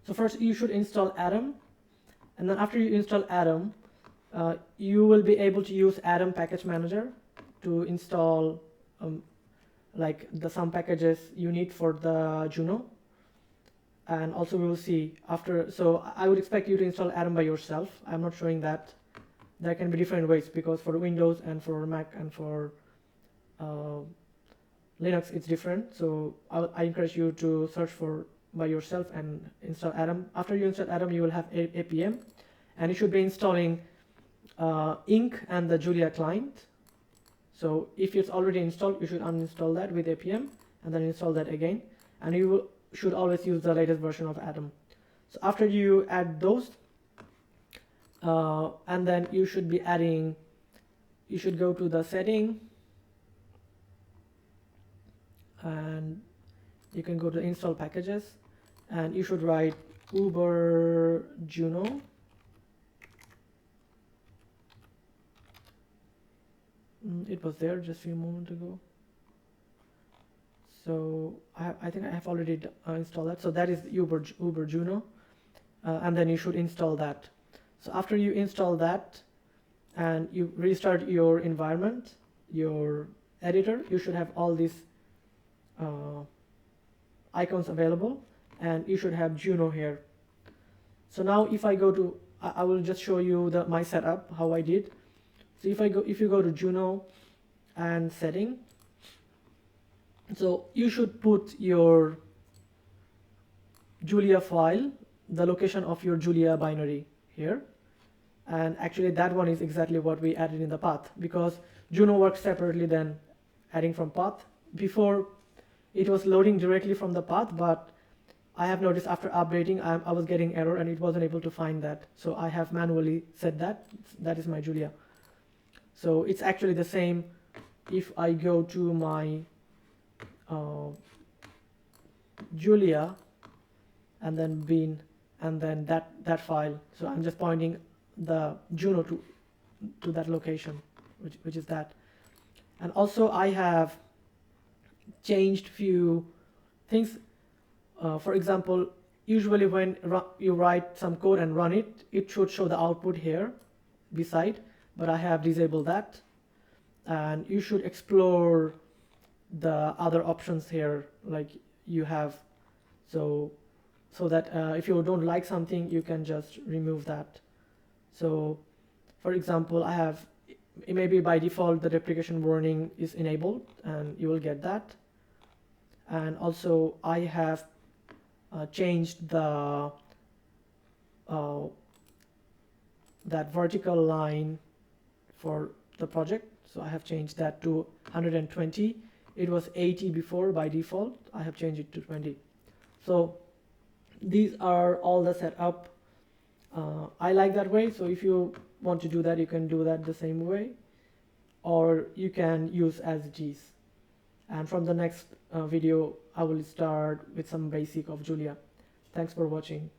So first you should install Atom, and then after you install Atom, you will be able to use Atom Package Manager to install like some packages you need for the Juno. And also we will see after, so I would expect you to install Atom by yourself. I'm not showing that. There can be different ways, because for Windows and for Mac and for Linux it's different. So I encourage you to search for by yourself and install Atom. After you install Atom, you will have APM, and you should be installing Ink and the Julia client. So if it's already installed, you should uninstall that with APM and then install that again, and you should always use the latest version of Atom. So after you add those, and then you should be adding, you should go to the setting, and you can go to install packages, and you should write Uber Juno. It was there just a few moments ago. So I think I have already installed that. So that is Uber Juno, and then you should install that. So after you install that and you restart your environment, your editor, you should have all these icons available, and you should have Juno here. So now if I go to, I will just show you my setup, how I did. So if you go to Juno and setting, so you should put your Julia file, the location of your Julia binary here, and actually that one is exactly what we added in the path, because Juno works separately than adding from path. Before it was loading directly from the path, but I have noticed after updating I was getting error and it wasn't able to find that, so I have manually set that is my Julia. So it's actually the same if I go to my Julia and then bin and then that file. So I'm just pointing the Juno to that location, which is that. And also I have changed few things. For example, usually when you write some code and run it, it should show the output here beside, but I have disabled that. And you should explore the other options here, like you have, so that if you don't like something, you can just remove that. So for example, I have, maybe by default the deprecation warning is enabled, and you will get that. And also I have changed the that vertical line for the project, so I have changed that to 120. It was 80 before by default. I have changed it to 20. So these are all the setup. I like that way, so if you want to do that, you can do that the same way, or you can use as it is. And from the next video, I will start with some basic of Julia. Thanks for watching.